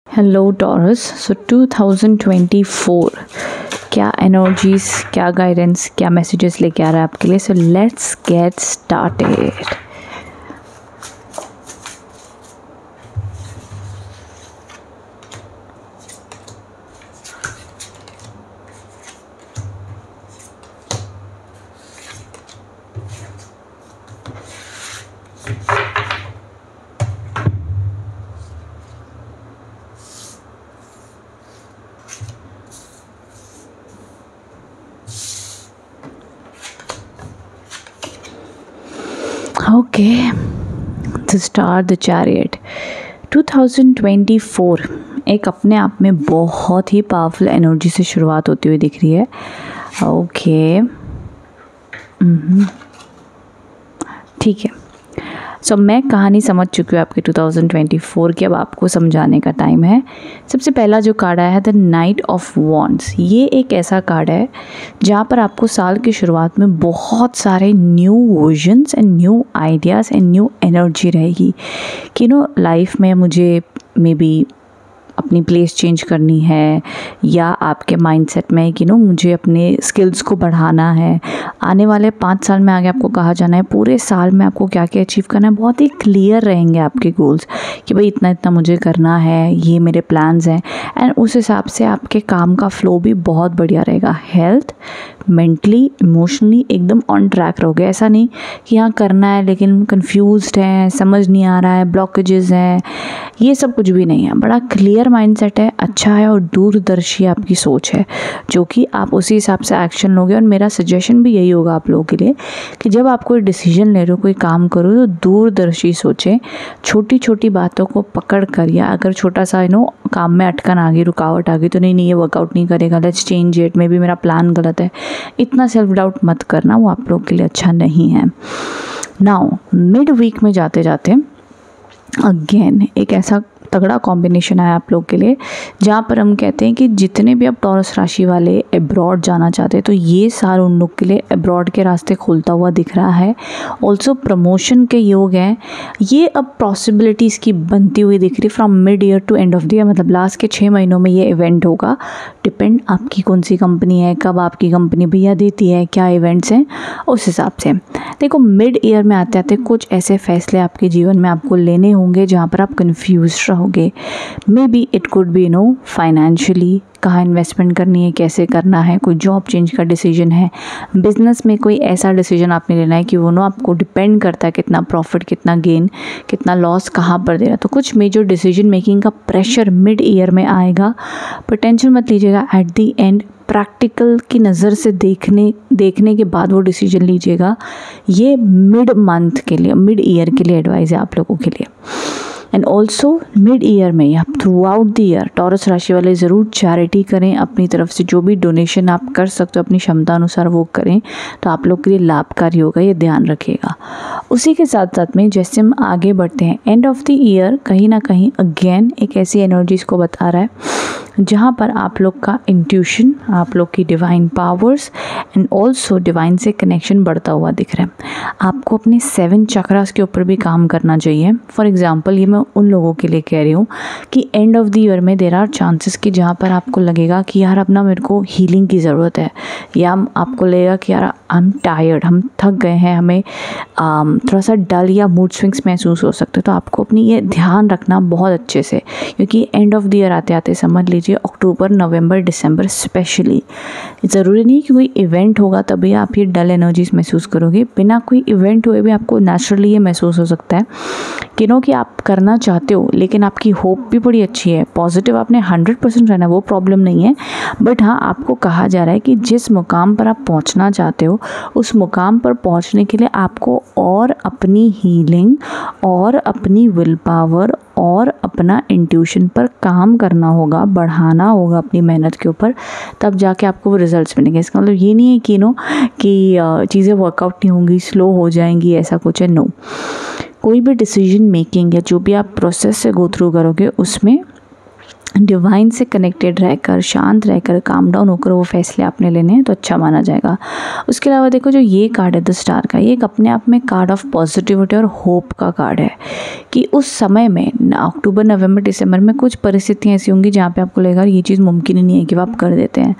Hello taurus. सो 2024 क्या energies, क्या guidance, क्या मैसेजेस लेके आ रहा है आपके लिए। So let's get started. Okay, to start the chariot. 2024 एक अपने आप में बहुत ही पावरफुल एनर्जी से शुरुआत होती हुई दिख रही है। ओके, ठीक है। सो मैं कहानी समझ चुकी हूँ आपकी 2024 की, अब आपको समझाने का टाइम है। सबसे पहला जो कार्ड आया है द नाइट ऑफ वॉन्ड्स, ये एक ऐसा कार्ड है जहाँ पर आपको साल की शुरुआत में बहुत सारे new visions and new ideas and new energy रहेगी कि लाइफ में मुझे मे बी अपनी प्लेस चेंज करनी है, या आपके माइंडसेट में कि मुझे अपने स्किल्स को बढ़ाना है। आने वाले 5 साल में आगे आपको कहा जाना है पूरे साल में आपको क्या क्या अचीव करना है। बहुत ही क्लियर रहेंगे आपके गोल्स कि भाई इतना इतना मुझे करना है, ये मेरे प्लान्स हैं। एंड उस हिसाब से आपके काम का फ्लो भी बहुत बढ़िया रहेगा। हेल्थ, मेंटली, इमोशनली एकदम ऑन ट्रैक रहोगे। ऐसा नहीं कि यहाँ करना है लेकिन कंफ्यूज्ड है, समझ नहीं आ रहा है, ब्लॉकेजेस हैं, ये सब कुछ भी नहीं है। बड़ा क्लियर माइंडसेट है, अच्छा है और दूरदर्शी आपकी सोच है, जो कि आप उसी हिसाब से एक्शन लोगे। और मेरा सजेशन भी यही होगा आप लोगों के लिए कि जब आप कोई डिसीजन ले रहे हो, कोई काम करो, तो दूरदर्शी सोचें। छोटी छोटी बातों को पकड़ कर, या अगर छोटा सा काम में अटकन आ गई, रुकावट आ गई, तो नहीं ये वर्कआउट नहीं करेगा, let's change it, may be मेरा प्लान गलत है, इतना सेल्फ डाउट मत करना, वो आप लोग के लिए अच्छा नहीं है। नाउ मिड वीक में जाते जाते अगेन एक ऐसा तगड़ा कॉम्बिनेशन आया आप लोग के लिए, जहाँ पर हम कहते हैं कि जितने भी अब टॉरस राशि वाले अब्रॉड जाना चाहते हैं, तो ये साल उन लोग के लिए अब्रॉड के रास्ते खुलता हुआ दिख रहा है। ऑल्सो प्रमोशन के योग हैं, ये अब पॉसिबिलिटीज़ की बनती हुई दिख रही from mid year to end of the year. मतलब लास्ट के 6 महीनों में ये इवेंट होगा। डिपेंड आपकी कौन सी कंपनी है, कब आपकी कंपनी भैया देती है, क्या इवेंट्स हैं, उस हिसाब से। देखो मिड ईयर में आते आते कुछ ऐसे फैसले आपके जीवन में आपको लेने होंगे जहाँ पर आप कन्फ्यूज रहोगे। May be it could be financially, कहाँ इन्वेस्टमेंट करनी है, कैसे करना है, कोई जॉब चेंज का डिसीजन है, बिजनेस में कोई ऐसा डिसीजन आपने लेना है कि वो आपको डिपेंड करता है कितना प्रॉफिट, कितना गेन, कितना लॉस, कहाँ पर दे रहा है। तो कुछ मेजर डिसीजन मेकिंग का प्रेशर मिड ईयर में आएगा, पर टेंशन मत लीजिएगा। एट दी एंड प्रैक्टिकल की नज़र से देखने के बाद वो डिसीजन लीजिएगा। ये मिड मंथ के लिए, मिड ईयर के लिए एडवाइस है आप लोगों के लिए। एंड ऑल्सो मिड ईयर में या through out the year taurus राशि वाले ज़रूर चैरिटी करें। अपनी तरफ से जो भी डोनेशन आप कर सकते हो अपनी क्षमता अनुसार वो करें, तो आप लोग के लिए लाभकारी होगा, ये ध्यान रखिएगा। उसी के साथ साथ में जैसे हम आगे बढ़ते हैं, एंड ऑफ द ईयर कहीं ना कहीं अगेन एक ऐसी एनर्जीज़ को बता रहा है जहाँ पर आप लोग का इंट्यूशन, आप लोग की divine powers and also divine से कनेक्शन बढ़ता हुआ दिख रहा है। आपको अपने 7 चक्रास के ऊपर भी काम करना चाहिए। फॉर एग्जांपल ये मैं उन लोगों के लिए कह रही हूँ कि एंड ऑफ द ईयर में देयर आर चांसेस कि जहाँ पर आपको लगेगा कि यार अब मेरे को हीलिंग की ज़रूरत है, या आपको लगेगा कि यार आई एम टायर्ड, हम थक गए हैं, हमें थोड़ा सा डल या मूड स्विंग्स महसूस हो सकते हैं। तो आपको अपनी ये ध्यान रखना बहुत अच्छे से, क्योंकि एंड ऑफ द ईयर आते आते समझ लीजिए अक्टूबर, नवंबर, दिसंबर स्पेशली, ज़रूरी नहीं कि कोई इवेंट होगा तभी आप ये डल एनर्जीज महसूस करोगे। बिना कोई इवेंट हुए भी आपको नेचुरली ये महसूस हो सकता है कि आप करना चाहते हो, लेकिन आपकी होप भी बड़ी अच्छी है, पॉजिटिव आपने 100% रहना, वो प्रॉब्लम नहीं है। बट हाँ, आपको कहा जा रहा है कि जिस मुकाम पर आप पहुंचना चाहते हो उस मुकाम पर पहुंचने के लिए आपको और अपनी हीलिंग और अपनी विल पावर और अपना इंट्यूशन पर काम करना होगा, बढ़ाना होगा अपनी मेहनत के ऊपर, तब जाके आपको वो रिजल्ट्स मिलेंगे। इसका मतलब ये नहीं है कि चीज़ें वर्कआउट नहीं होंगी, स्लो हो जाएंगी, ऐसा कुछ है। नो, कोई भी डिसीजन मेकिंग या जो भी आप प्रोसेस से गो थ्रू करोगे उसमें डिवाइन से कनेक्टेड रहकर, शांत रहकर, काम डाउन होकर वो फैसले आपने लेने हैं तो अच्छा माना जाएगा। उसके अलावा देखो जो ये कार्ड है द स्टार का, ये एक अपने आप में कार्ड ऑफ पॉजिटिविटी और होप का कार्ड है कि उस समय में अक्टूबर, नवंबर, दिसंबर में कुछ परिस्थितियाँ ऐसी होंगी जहाँ पे आपको लगेगा ये चीज़ मुमकिन ही नहीं है कि वो आप कर देते हैं,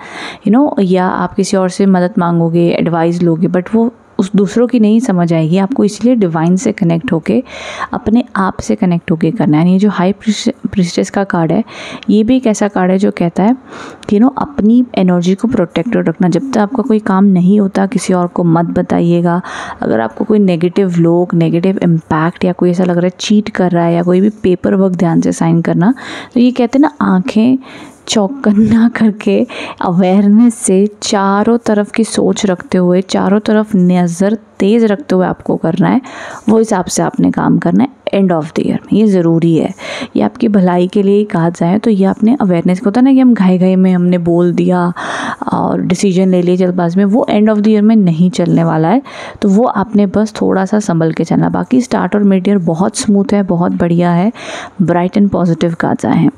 या आप किसी और से मदद मांगोगे, एडवाइस लोगे, बट वो उस दूसरों की नहीं समझ आएगी आपको। इसलिए डिवाइन से कनेक्ट होके, अपने आप से कनेक्ट होके करना है। ये जो हाई प्रीस्टेस का कार्ड है, ये भी एक ऐसा कार्ड है जो कहता है कि अपनी एनर्जी को प्रोटेक्टेड रखना। जब तक आपका कोई काम नहीं होता किसी और को मत बताइएगा। अगर आपको कोई नेगेटिव लोग, नेगेटिव इम्पैक्ट या कोई ऐसा लग रहा है चीट कर रहा है या कोई भी पेपर वर्क ध्यान से साइन करना, तो ये कहते हैं ना, आँखें चौकन्ना करके अवेयरनेस से चारों तरफ की सोच रखते हुए, चारों तरफ नज़र तेज़ रखते हुए आपको करना है। वो हिसाब से आपने काम करना है एंड ऑफ द ईयर में। ये ज़रूरी है, ये आपकी भलाई के लिए ही कहा जाए तो ये आपने अवेयरनेस होता है ना कि हम घाई में हमने बोल दिया और डिसीजन ले लिए जल्दबाज में, वो एंड ऑफ द ईयर में नहीं चलने वाला है। तो वो आपने बस थोड़ा सा संभल के चलना। बाकी स्टार्ट और मिड ईयर बहुत स्मूथ है, बहुत बढ़िया है, ब्राइट एंड पॉजिटिव कार्ड्स आए हैं।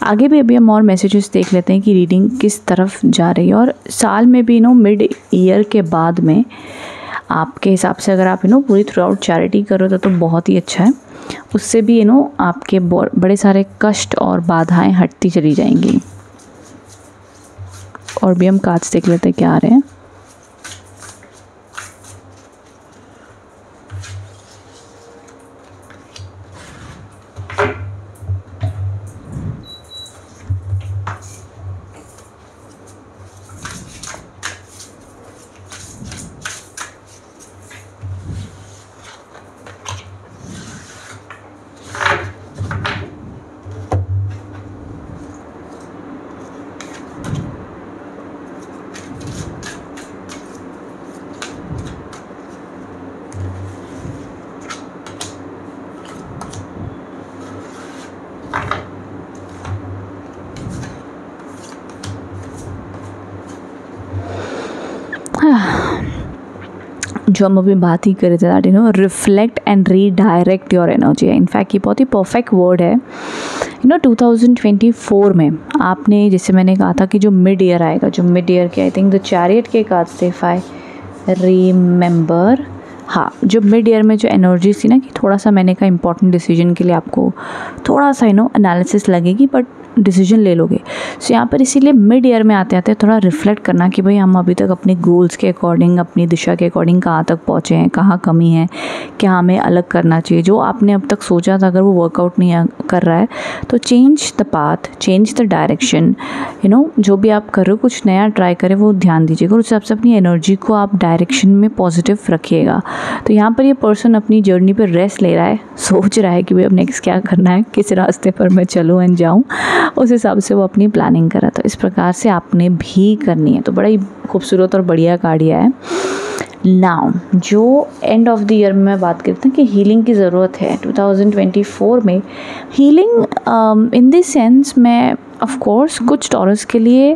आगे भी अभी हम और मैसेजेस देख लेते हैं कि रीडिंग किस तरफ जा रही है। और साल में भी मिड ईयर के बाद में आपके हिसाब से अगर आप पूरी थ्रू आउट चैरिटी करो तो बहुत ही अच्छा है। उससे भी आपके बड़े सारे कष्ट और बाधाएं हटती चली जाएंगी। और भी हम कार्ड्स देख लेते हैं क्या आ रहे हैं। जो हम अभी बात ही कर रहे थे that reflect and redirect your energy है। इनफैक्ट ये बहुत ही परफेक्ट वर्ड है। 2024 में आपने, जैसे मैंने कहा था कि जो मिड ईयर आएगा, जो मिड ईयर के आई थिंक द चैरियट के कार्ड्स थे इफ आई रिमेंबर। हाँ, जो मिड ईयर में जो एनर्जी थी ना कि थोड़ा सा मैंने कहा इंपॉर्टेंट डिसीजन के लिए आपको थोड़ा सा एनालिसिस लगेगी बट डिसीजन ले लोगे। सो यहाँ पर इसीलिए मिड ईयर में आते आते थोड़ा रिफ्लेक्ट करना कि भाई हम अभी तक अपने गोल्स के अकॉर्डिंग, अपनी दिशा के अकॉर्डिंग कहाँ तक पहुँचे हैं, कहाँ कमी है, क्या हमें अलग करना चाहिए। जो आपने अब तक सोचा था अगर वो वर्कआउट नहीं कर रहा है तो change the path, change the direction. जो भी आप कर रहे हो कुछ नया ट्राई करें, वो ध्यान दीजिएगा। उस हिसाब से अपनी एनर्जी को आप डायरेक्शन में पॉजिटिव रखिएगा। तो यहाँ पर ये पर्सन अपनी जर्नी पर रेस्ट ले रहा है, सोच रहा है कि भाई अब नेक्स्ट क्या करना है, किस रास्ते पर मैं चलूँ एंड जाऊँ, उस हिसाब से वो अपनी प्लानिंग कर रहा था। इस प्रकार से आपने भी करनी है। तो बड़ा ही खूबसूरत और बढ़िया कार्ड है। नाउ जो एंड ऑफ द ईयर में मैं बात करती हूँ कि हीलिंग की ज़रूरत है 2024 में। हीलिंग इन दिस सेंस में ऑफ कोर्स कुछ टॉरस के लिए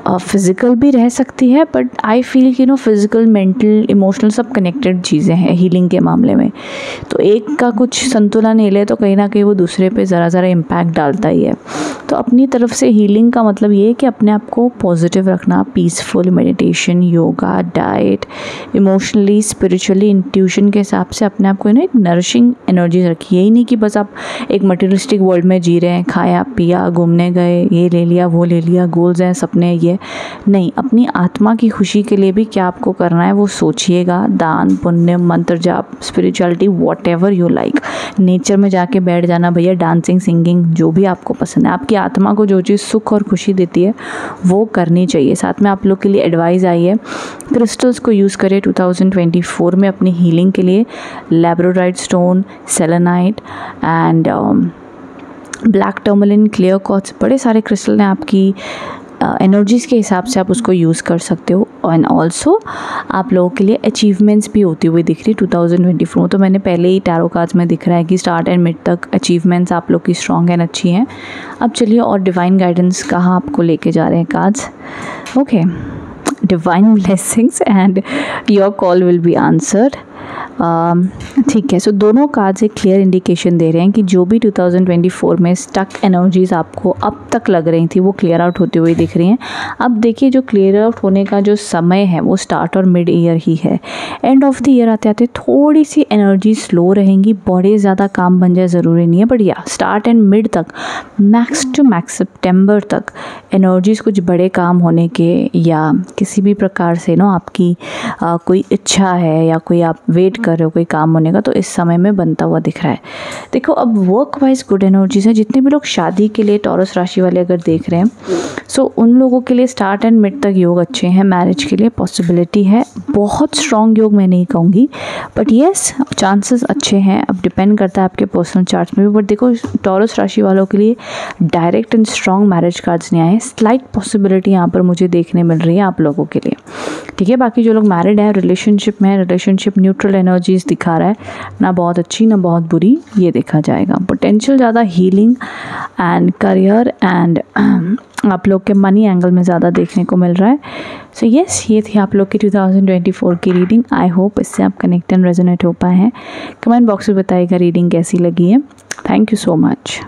फिज़िकल भी रह सकती है, बट आई फील कि फिज़िकल, मेंटल, इमोशनल सब कनेक्टेड चीज़ें हैं हीलिंग के मामले में। तो एक का कुछ संतुलन हिले तो कहीं ना कहीं वो दूसरे पे ज़रा इम्पैक्ट डालता ही है। तो अपनी तरफ से हीलिंग का मतलब ये है कि अपने आप को पॉजिटिव रखना, peaceful, meditation, yoga, diet, emotionally, spiritually, intuition के हिसाब से अपने आप को एक नरिशिंग एनर्जी रखी। यही नहीं कि बस आप एक मटेरियलिस्टिक वर्ल्ड में जी रहे हैं, खाया पिया, घूमने गए, ये ले लिया, वो ले लिया, गोल्स हैं, सपने ये नहीं। अपनी आत्मा की खुशी के लिए भी क्या आपको करना है वो सोचिएगा। दान, पुण्य, मंत्र जाप, spirituality, whatever you like. Nature में जाके बैठ जाना भैया, डांसिंग, सिंगिंग, जो भी आपको पसंद है, आपकी आत्मा को जो चीज़ सुख और खुशी देती है वो करनी चाहिए। साथ में आप लोग के लिए एडवाइस आई है, क्रिस्टल्स को यूज़ करें 2024 में अपनी हीलिंग के लिए। Labradorite stone, selenite and black tourmaline, clear quartz, बड़े सारे क्रिस्टल हैं आपकी एनर्जीज़ के हिसाब से आप उसको यूज़ कर सकते हो। एंड ऑल्सो आप लोगों के लिए अचीवमेंट्स भी होती हुई दिख रही 2024 में। तो मैंने पहले ही टैरो कार्ड्स में दिख रहा है कि स्टार्ट एंड मिड तक अचीवमेंट्स आप लोग की स्ट्रॉन्ग एंड अच्छी हैं। अब चलिए और डिवाइन गाइडेंस कहाँ आपको लेके जा रहे हैं cards. Okay, divine blessings and your call will be answered. ठीक है, सो दोनों कार्ड्स एक क्लियर इंडिकेशन दे रहे हैं कि जो भी 2024 में स्टक एनर्जीज आपको अब तक लग रही थी वो क्लियर आउट होती हुई दिख रही हैं। अब देखिए जो क्लियर आउट होने का जो समय है वो स्टार्ट और मिड ईयर ही है। एंड ऑफ द ईयर आते आते थोड़ी सी एनर्जी स्लो रहेंगी, बड़े ज़्यादा काम बन जाए ज़रूरी नहीं है, बट या स्टार्ट एंड मिड तक, मैक्स टू मैक्स सितंबर तक एनर्जीज कुछ बड़े काम होने के या किसी भी प्रकार से ना आपकी कोई इच्छा है या कोई आप वेट कर रहे हो कोई काम होने का, तो इस समय में बनता हुआ दिख रहा है। देखो अब वर्क वाइज गुड एनर्जीज है। जितने भी लोग शादी के लिए टॉरस राशि वाले अगर देख रहे हैं, सो उन लोगों के लिए स्टार्ट एंड मिड तक योग अच्छे हैं। मैरिज के लिए पॉसिबिलिटी है, बहुत स्ट्रॉन्ग योग मैं नहीं कहूँगी, बट येस चांसेस अच्छे हैं। अब डिपेंड करता है आपके पर्सनल चार्ट्स में भी। बट देखो टॉरस राशि वालों के लिए direct and strong marriage cards नहीं आए, स्लाइट पॉसिबिलिटी यहाँ पर मुझे देखने मिल रही है आप लोगों के लिए। ठीक है, बाकी जो लोग मैरिड है, रिलेशनशिप में है, रिलेशनशिप न्यूट्रल एनर्जीज दिखा रहा है, ना बहुत अच्छी ना बहुत बुरी, ये देखा जाएगा। पोटेंशियल ज़्यादा हीलिंग एंड करियर एंड आप लोग के मनी एंगल में ज़्यादा देखने को मिल रहा है। सो येस, ये थी आप लोग की 2024 की रीडिंग। आई होप इससे आप कनेक्ट एंड रेजोनेट हो पाए हैं। कमेंट बॉक्स में बताइएगा रीडिंग कैसी लगी है। Thank you so much.